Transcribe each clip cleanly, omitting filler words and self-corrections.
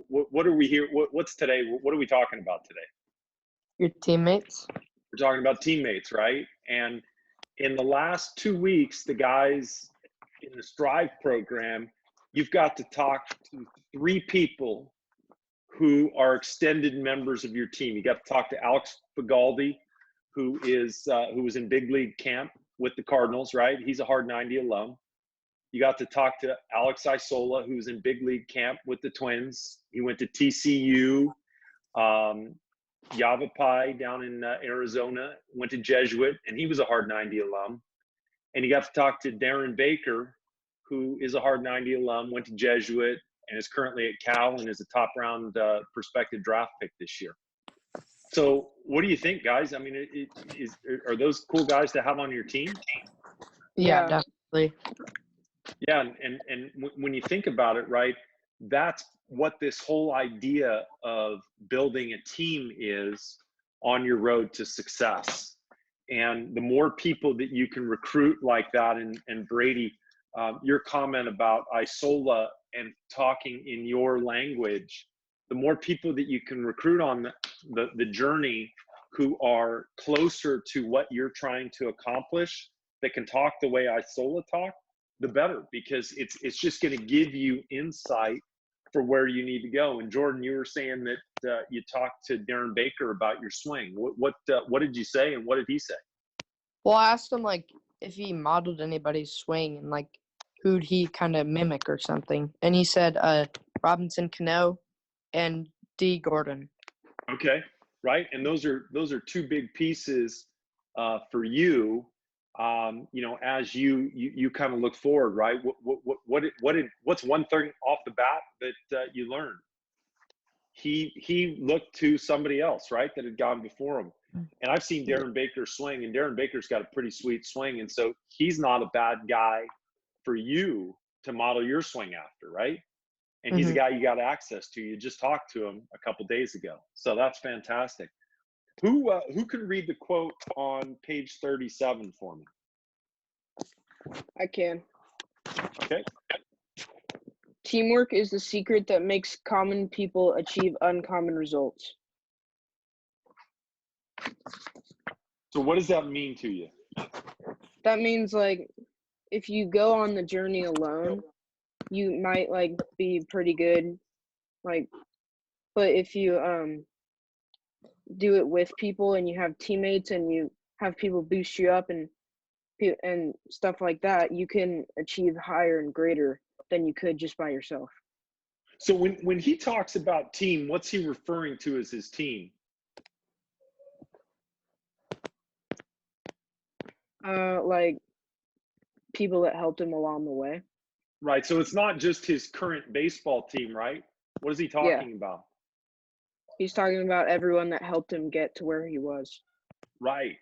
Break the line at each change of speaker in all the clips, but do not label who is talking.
what are we here? What's today? What are we talking about today?
Your teammates.
We're talking about teammates, right? And in the last 2 weeks, the guys in the Strive program, you've got to talk to 3 people who are extended members of your team. You got to talk to Alex Fagaldi, who was in big league camp with the Cardinals, right? He's a Hard 90 alum. You got to talk to Alex Isola, who's in big league camp with the Twins. He went to TCU, Yavapai down in Arizona, went to Jesuit, and he was a Hard 90 alum. And you got to talk to Darren Baker, who is a Hard 90 alum, went to Jesuit, and is currently at Cal and is a top round prospective draft pick this year. So what do you think, guys? I mean, are those cool guys to have on your team?
Yeah, definitely.
Yeah, and when you think about it, right, that's what this whole idea of building a team is on your road to success. And the more people that you can recruit like that, and Brady, your comment about Isola and talking in your language, the more people that you can recruit on the journey who are closer to what you're trying to accomplish, that can talk the way Isola talked, the better, because it's just going to give you insight for where you need to go. And Jordan, you were saying that you talked to Darren Baker about your swing. What did you say, and what did he say?
Well, I asked him like if he modeled anybody's swing and like who'd he kind of mimic or something, and he said Robinson Cano and D. Gordon. Okay,
right, and those are 2 big pieces for you. You know, as you kind of look forward, right? What's one thing off the bat that you learned? He looked to somebody else, right, that had gone before him. And I've seen Darren Baker swing, and Darren Baker's got a pretty sweet swing, and so he's not a bad guy for you to model your swing after, right? And he's a guy you got access to. You just talked to him a couple days ago, so that's fantastic. Who can read the quote on page 37 for me?
I can.
Okay.
Teamwork is the secret that makes common people achieve uncommon results.
So what does that mean to you?
That means like if you go on the journey alone, you might like be pretty good, like, but if you do it with people and you have teammates and you have people boost you up and stuff like that, you can achieve higher and greater than you could just by yourself.
So when he talks about team, what's he referring to as his team?
Like people that helped him along the way.
Right. So it's not just his current baseball team, right? What is he talking about?
He's talking about everyone that helped him get to where he was.
Right.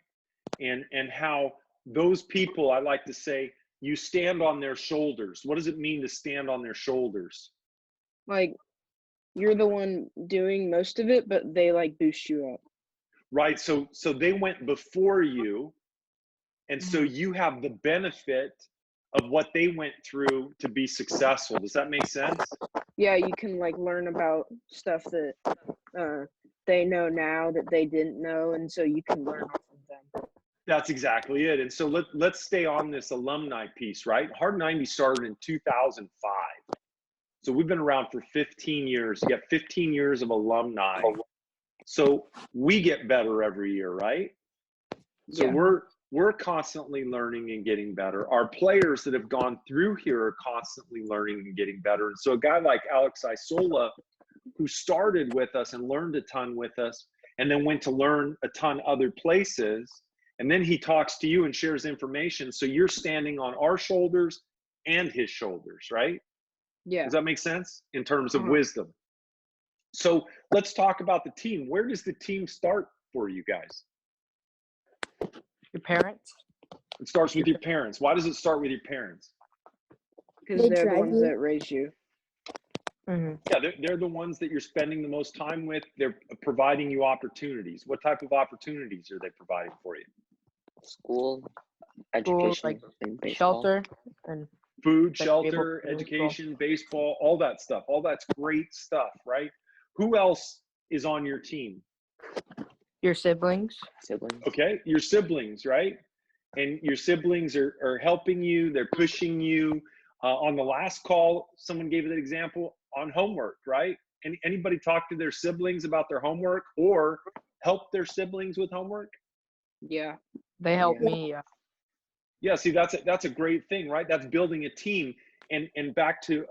And how those people, I like to say, you stand on their shoulders. What does it mean to stand on their shoulders?
Like you're the one doing most of it, but they like boost you up.
Right. So they went before you, and so you have the benefit of what they went through to be successful. Does that make sense?
Yeah, you can like learn about stuff that they know now that they didn't know, and so you can learn off of them.
That's exactly it. And so let's stay on this alumni piece, right? Hard 90 started in 2005. So we've been around for 15 years. You got 15 years of alumni. So we get better every year, right? So we're constantly learning and getting better. Our players that have gone through here are constantly learning and getting better. And so a guy like Alex Isola, who started with us and learned a ton with us, and then went to learn a ton other places, and then he talks to you and shares information. So you're standing on our shoulders and his shoulders, right?
Yeah.
Does that make sense in terms of wisdom? So let's talk about the team. Where does the team start for you guys?
Your parents.
It starts with your parents. Why does it start with your parents?
Because they're the ones that raise you.
Yeah, they're the ones that you're spending the most time with. They're providing you opportunities. What type of opportunities are they providing for you?
School, education,
like
and baseball.
shelter, and
Food,
Like
shelter,
baseball.
education, baseball, all that stuff. All that's great stuff, right? Who else is on your team?
Your siblings.
Okay, your siblings, right? And your siblings are helping you, they're pushing you. On the last call, someone gave that example on homework, right? Anybody talk to their siblings about their homework or help their siblings with homework?
Yeah.
They help
Yeah.
me.
Yeah, see, that's a great thing, right? That's building a team. And back to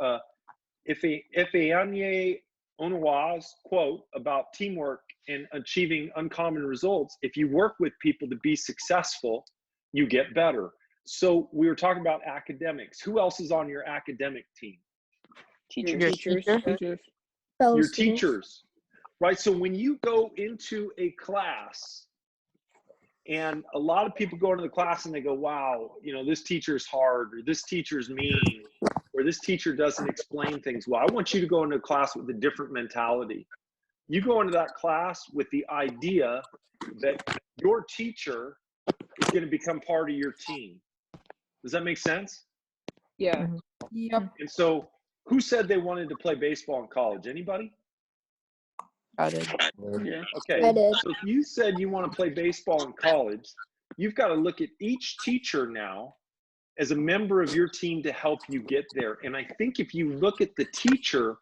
Ifeanyi Onuwa's quote about teamwork and achieving uncommon results. If you work with people to be successful, you get better. So we were talking about academics. Who else is on your academic team?
Your
Your
teachers.
teacher?
Teachers.
Your teachers, right? So when you go into a class, and a lot of people go into the class and they go, wow, you know, this teacher's hard, or this teacher's mean, or this teacher doesn't explain things well. I want you to go into a class with a different mentality. You go into that class with the idea that your teacher is going to become part of your team. Does that make sense?
Yeah.
Yep.
And so who said they wanted to play baseball in college? Anybody?
I did.
Yeah.
Okay.
I did.
So if you said you want to play baseball in college, you've got to look at each teacher now as a member of your team to help you get there. And I think if you look at the teacher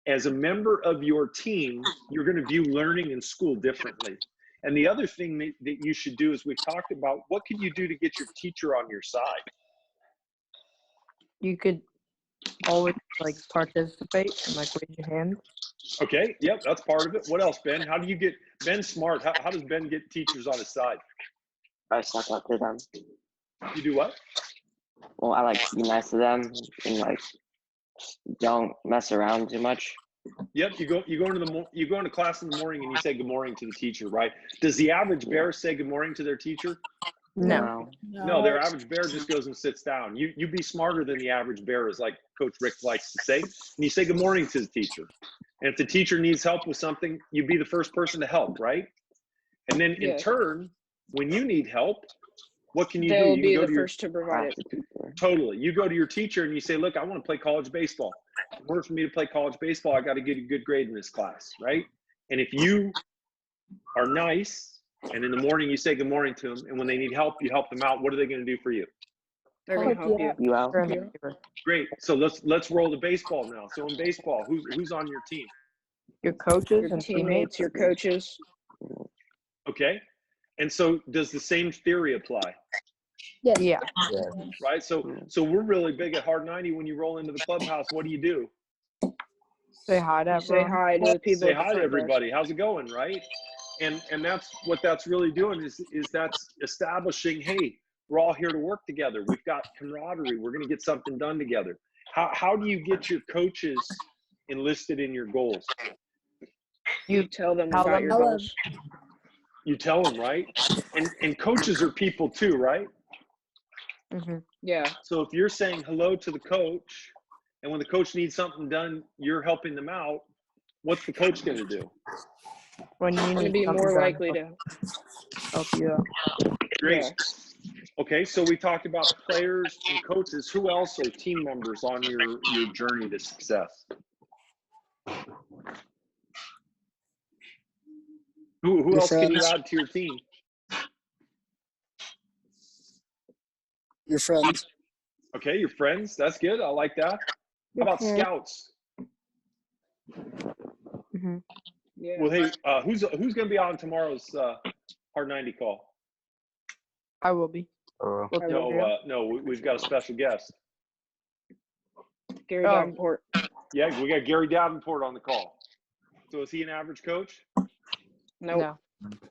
as a member of your team, you're going to view learning in school differently. And the other thing that you should do is we've talked about, what can you do to get your teacher on your side?
You could always like participate and like raise your hand.
Okay, yep, that's part of it. What else, Ben? How do you get, Ben's smart. How does Ben get teachers on his side?
I suck up to them.
You do what?
Well, I like to be nice to them and like don't mess around too much.
Yep, you go into class in the morning and you say good morning to the teacher, right? Does the average bear say good morning to their teacher?
No.
No, their average bear just goes and sits down. You be smarter than the average bear, is like Coach Rick likes to say. And you say good morning to the teacher. And if the teacher needs help with something, you be the first person to help, right? And then in
Yeah.
turn, when you need help, what can you do?
They'll
You
be
can go
the
to
first to provide it.
Totally. You go to your teacher and you say, look, I want to play college baseball. In order for me to play college baseball, I got to get a good grade in this class, right? And if you are nice, and in the morning you say good morning to them, and when they need help, you help them out, what are they going to do for you?
They're gonna help you.
You out?
You're in the favor.
Great. So let's roll to baseball now. So in baseball, who's on your team?
Your coaches
Your
and
teammates,
teammates.
your coaches.
Okay. And so does the same theory apply?
Yes.
Yeah.
Right? So we're really big at Hard 90. When you roll into the clubhouse, what do?
Say hi to
Say
everyone.
hi to the people.
Say
at the
hi to
front
everybody. How's it going, right? And that's what that's really doing is that's establishing, hey, we're all here to work together. We've got camaraderie. We're going to get something done together. How do you get your coaches enlisted in your goals?
You tell them
Tell
about
them.
your
Tell them.
goals.
You tell them, right? And coaches are people too, right?
Mm-hmm.
Yeah.
So if you're saying hello to the coach, and when the coach needs something done, you're helping them out, what's the coach going to do?
When you
You're gonna
need
be
something
more
done,
likely to.
help you out.
Great.
Yeah.
Okay, so we talked about players and coaches. Who else are team members on your journey to success? Who
Your
else can you
friends.
add to your team?
Your friends.
Okay, your friends. That's good. I like that. How about scouts?
Mm-hmm.
Yeah.
Well, hey, who's going to be on tomorrow's Hard 90 call?
I will be.
Or
We'll do it.
No, we've got a special guest.
Gary
Oh.
Davenport.
Yeah, we got Gary Davenport on the call. So is he an average coach?
Nope.
No.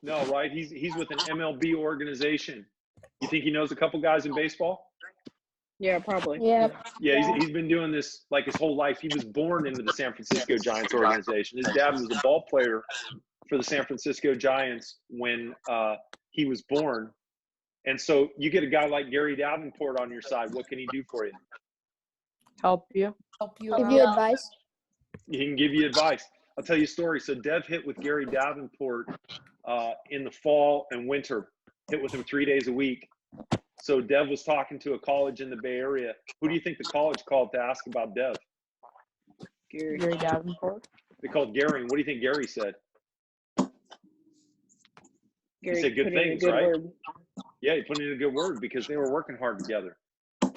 No, right? He's with an MLB organization. You think he knows a couple guys in baseball?
Yeah, probably.
Yeah.
Yeah, he's been doing this like his whole life. He was born into the San Francisco Giants organization. His dad was a ball player for the San Francisco Giants when he was born. And so you get a guy like Gary Davenport on your side. What can he do for you?
Help you.
Help you Give out. you advice.
He can give you advice. I'll tell you a story. So Dev hit with Gary Davenport in the fall and winter, hit with him 3 days a week. So Dev was talking to a college in the Bay Area. Who do you think the college called to ask about Dev?
Gary.
Gary Davenport.
They called Gary. What do you think Gary said?
Gary
said good
put in a
things,
good
right?
word.
Yeah, he put in a good word because they were working hard together.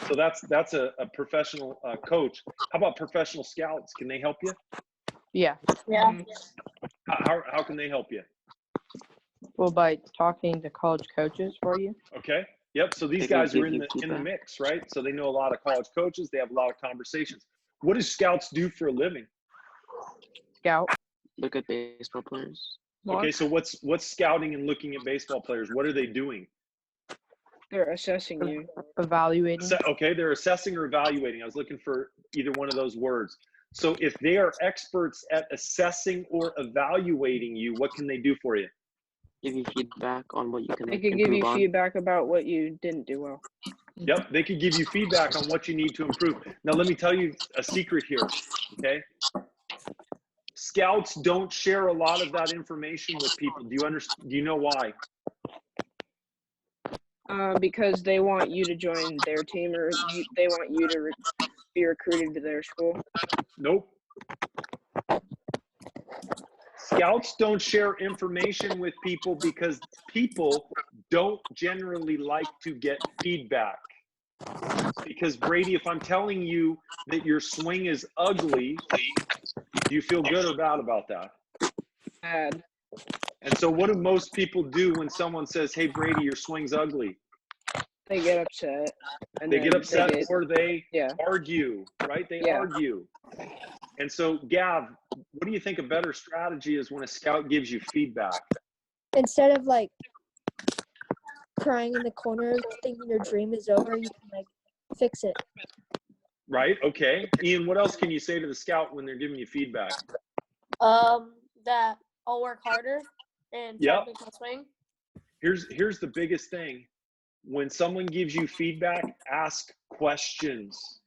So that's a professional coach. How about professional scouts? Can they help you?
Yeah.
Yeah.
How can they help you?
Well, by talking to college coaches for you.
Okay. Yep. So these
They can
guys are
give you
in the
feedback.
mix, right? So they know a lot of college coaches. They have a lot of conversations. What do scouts do for a living?
Scout.
Look at baseball players.
Okay. So what's scouting and looking at baseball players? What are they doing?
They're assessing you.
Evaluating.
Okay. They're assessing or evaluating. I was looking for either one of those words. So if they are experts at assessing or evaluating you, what can they do for you?
Give you feedback on what you can
They could give
improve
you
on.
feedback about what you didn't do well.
Yep, they could give you feedback on what you need to improve. Now, let me tell you a secret here, okay? Scouts don't share a lot of that information with people. Do you understand? Do you know why?
Because they want you to join their team, or they want you to be recruited to their school.
Nope. Scouts don't share information with people because people don't generally like to get feedback. Because Brady, if I'm telling you that your swing is ugly, do you feel good or bad about that?
Bad.
And so what do most people do when someone says, hey, Brady, your swing's ugly?
They get upset. And
They
then
get upset
get,
or they
yeah.
argue, right? They
Yeah.
argue. And so, Gav, what do you think a better strategy is when a scout gives you feedback?
Instead of like crying in the corner thinking your dream is over, you can like fix it.
Right? Okay. Ian, what else can you say to the scout when they're giving you feedback?
That I'll work harder and
Yep.
try to make my swing.
Here's the biggest thing. When someone gives you feedback, ask questions.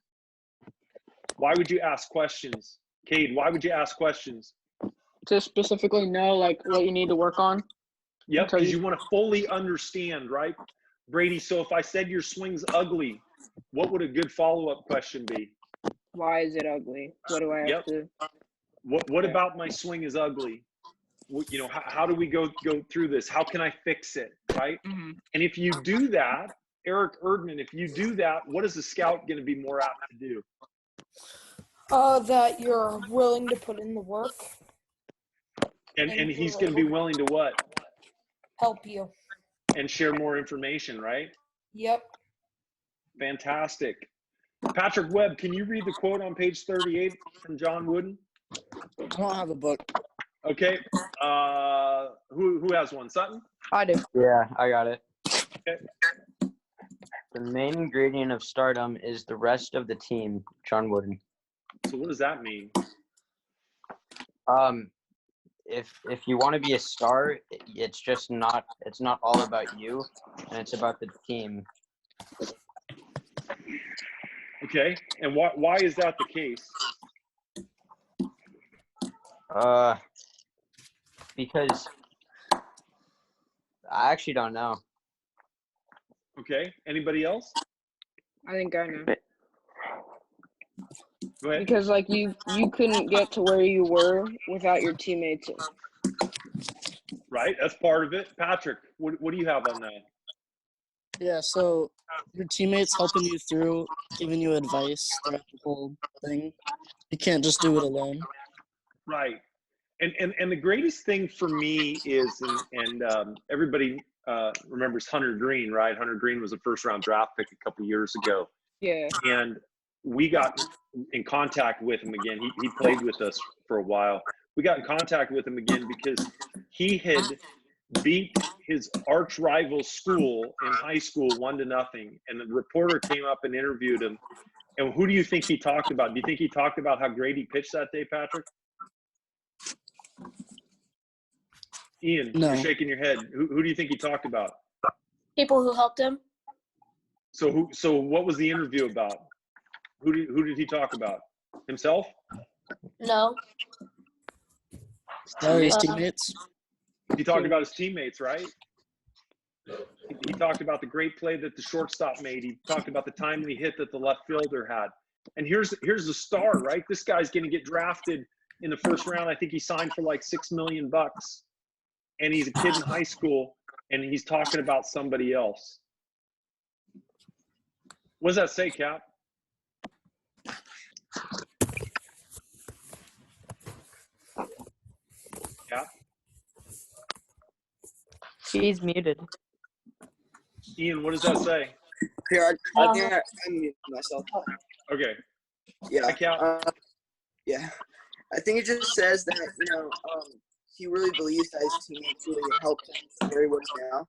Why would you ask questions? Cade, why would you ask questions?
To specifically know like what you need to work on.
Yep,
Until
because you want to fully understand, right? Brady, so if I said your swing's ugly, what would a good follow-up question be?
Why is it ugly? What do I have
Yep.
to?
What
Yeah.
about my swing is ugly? You know, how do we go through this? How can I fix it, right?
Mhm.
And if you do that, Eric Erdman, if you do that, what is the scout going to be more apt to do?
That you're willing to put in the work.
And he's going to be willing to what?
Help you.
And share more information, right?
Yep.
Fantastic. Patrick Webb, can you read the quote on page 38 from John Wooden?
I don't have a book.
Okay. Who has one? Sutton?
I do.
Yeah, I got it.
Okay.
The main ingredient of stardom is the rest of the team, John Wooden.
So what does that mean?
If you want to be a star, it's not all about you, and it's about the team.
Okay. And why is that the case?
Because I actually don't know.
Okay. Anybody else?
I think I know.
Go ahead.
Because like you couldn't get to where you were without your teammates.
Right. That's part of it. Patrick, what do you have on that?
Yeah, so your teammates helping you through, giving you advice throughout the whole thing. You can't just do it alone.
Right. And the greatest thing for me is, and everybody remembers Hunter Green, right? Hunter Green was a first-round draft pick a couple years ago.
Yeah.
And we got in contact with him again. He played with us for a while. We got in contact with him again because he had beat his arch rival school in high school 1-0. And the reporter came up and interviewed him. And who do you think he talked about? Do you think he talked about how great he pitched that day, Patrick? Ian,
No.
you're shaking your head. Who do you think he talked about?
People who helped him.
So what was the interview about? Who did he talk about? Himself?
No.
His teammates.
He talked about his teammates, right? he talked about the great play that the shortstop made. He talked about the timely hit that the left fielder had. And here's the star, right? This guy's going to get drafted in the first round. I think he signed for like $6 million, and he's a kid in high school, and he's talking about somebody else. What does that say, Cap? Cap?
He's muted.
Ian, what does that say?
Here, I think I muted myself.
Okay.
Yeah.
Hi, Cap.
Yeah. I think it just says that, he really believes that his teammates really helped him to where he was now,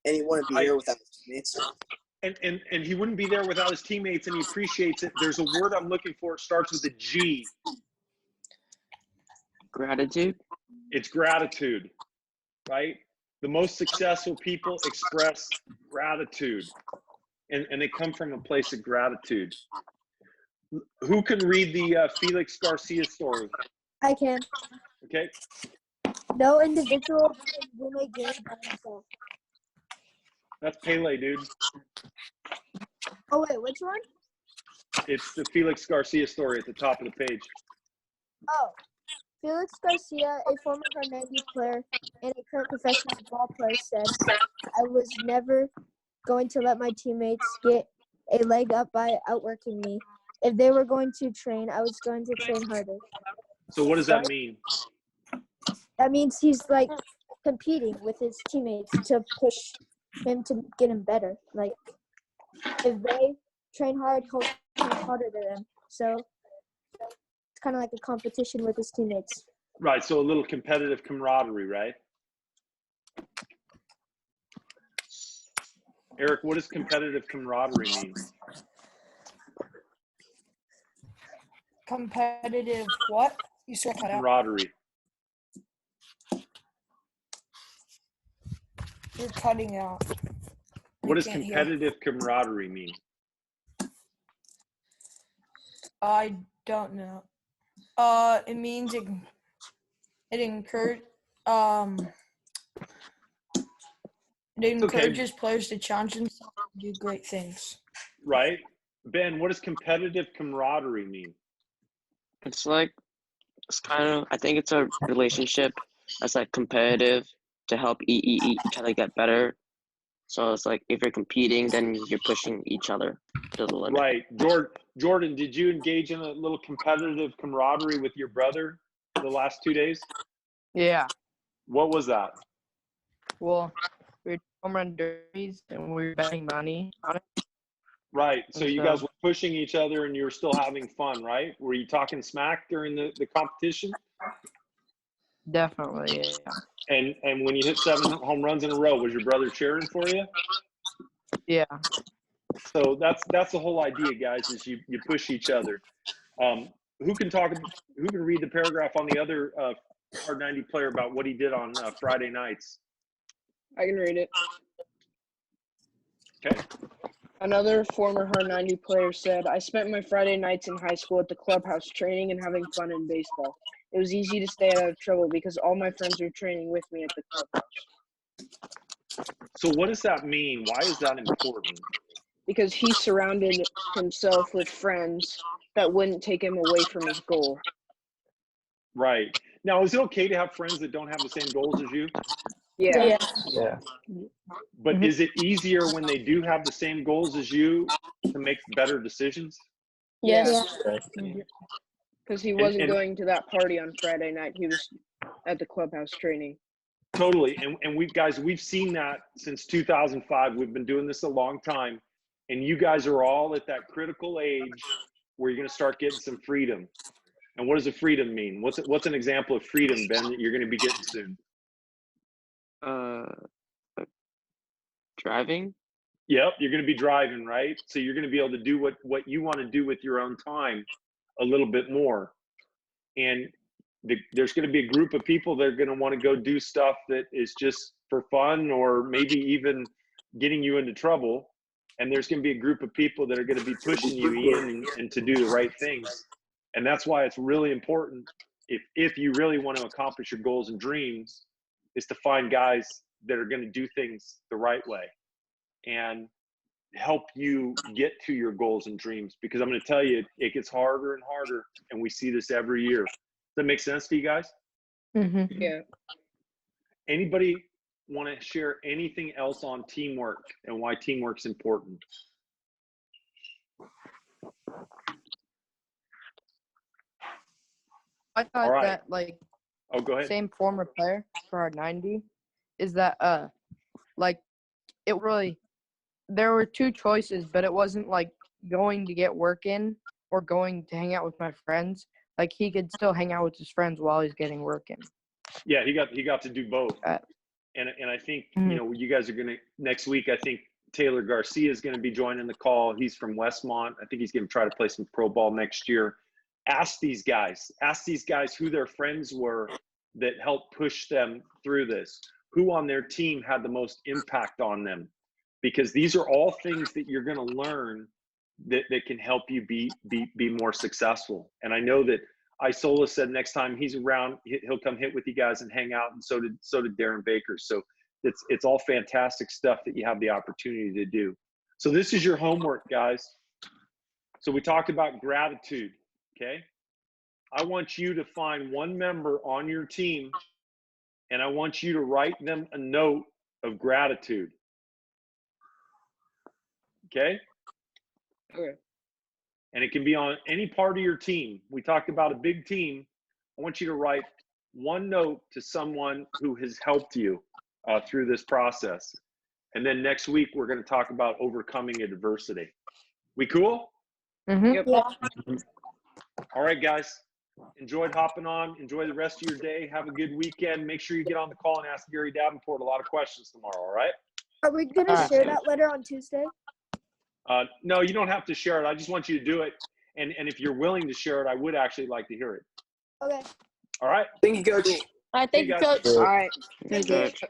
and he wouldn't be here without his teammates.
And he wouldn't be there without his teammates, and he appreciates it. There's a word I'm looking for. It starts with a G.
Gratitude.
It's gratitude, right? The most successful people express gratitude, and they come from a place of gratitude. Who can read the Felix Garcia story?
I can.
Okay.
No individual can win a game by himself.
That's Pele, dude.
Oh wait, which one?
It's the Felix Garcia story at the top of the page.
Oh, Felix Garcia, a former Hernandez player and a current professional ball player, said, "I was never going to let my teammates get a leg up by outworking me. If they were going to train, I was going to train harder."
So what does that mean?
That means he's like competing with his teammates to push him to get him better. Like if they train hard, he'll train harder than them. So it's kind of like a competition with his teammates.
Right, so a little competitive camaraderie, right? Eric, what does competitive camaraderie mean?
Competitive what? You said cut out.
Camaraderie.
You're cutting out.
What does
can't hear.
competitive camaraderie mean?
I don't know. It means it encourages players to challenge themselves and do great things.
Right. Ben, what does competitive camaraderie mean?
It's kind of, I think it's a relationship that's like competitive to help each other get better. So it's like if you're competing, then you're pushing each other to the limit.
Right. Jordan, did you engage in a little competitive camaraderie with your brother the last 2 days?
Yeah.
What was that?
Well, we were home run derbies and we were betting money on it.
Right. So
And
you guys were pushing each other and you were still having fun, right? Were you talking smack during the competition?
Definitely, yeah.
And when you hit 7 home runs in a row, was your brother cheering for you?
Yeah.
So that's the whole idea, guys, is you push each other. Who can read the paragraph on the other Hard 90 player about what he did on Friday nights?
I can read it.
Okay.
Another former Hard 90 player said, "I spent my Friday nights in high school at the clubhouse training and having fun in baseball. It was easy to stay out of trouble because all my friends were training with me at the clubhouse."
So what does that mean? Why is that important?
Because he surrounded himself with friends that wouldn't take him away from his goal.
Right. Now, is it okay to have friends that don't have the same goals as you?
Yeah.
Yeah.
But is it easier when they do have the same goals as you to make better decisions?
Yes.
Yeah.
Because he wasn't
And-
going to that party on Friday night. He was at the clubhouse training.
Totally. And we've seen that since 2005. We've been doing this a long time. And you guys are all at that critical age where you're going to start getting some freedom. And what does a freedom mean? What's an example of freedom, Ben, that you're going to be getting soon?
Driving.
Yep, you're going to be driving, right? So you're going to be able to do what you want to do with your own time a little bit more. And there's going to be a group of people that are going to want to go do stuff that is just for fun or maybe even getting you into trouble. And there's going to be a group of people that are going to be pushing you in and to do the right things. And that's why it's really important, if you really want to accomplish your goals and dreams, is to find guys that are going to do things the right way. and help you get to your goals and dreams. Because I'm going to tell you, it gets harder and harder, and we see this every year. Does that make sense to you guys?
Mm-hmm.
Yeah.
Anybody want to share anything else on teamwork and why teamwork's important?
I thought
All right.
that like
Oh, go ahead.
same former player for our 90 is that like it really there were two choices, but it wasn't like going to get work in or going to hang out with my friends. Like he could still hang out with his friends while he's getting work in.
Yeah, he got to do both.
Uh,
And I think,
Mhm.
you know, you guys are going to, next week, I think Taylor Garcia is going to be joining the call. He's from Westmont. I think he's going to try to play some pro ball next year. Ask these guys who their friends were that helped push them through this, who on their team had the most impact on them, because these are all things that you're going to learn that can help you be more successful. And I know that Isola said next time he's around, he'll come hit with you guys and hang out, and so did Darren Baker. So it's all fantastic stuff that you have the opportunity to do. So this is your homework, guys. So we talked about gratitude, okay? I want you to find one member on your team, and I want you to write them a note of gratitude, okay?
Okay.
And it can be on any part of your team. We talked about a big team. I want you to write one note to someone who has helped you through this process. And then next week, we're going to talk about overcoming adversity. We cool?
Mm-hmm.
Yep.
Yeah.
All right, guys. Enjoyed hopping on. Enjoy the rest of your day. Have a good weekend. Make sure you get on the call and ask Gary Davenport a lot of questions tomorrow, all right?
Are we gonna
Alright.
share that letter on Tuesday?
No, you don't have to share it. I just want you to do it. And if you're willing to share it, I would actually like to hear it.
Okay.
All right?
Thank you, Coach.
I
See
thank
you
you,
guys.
Coach.
All right.
Hey,
Thank you.
Coach.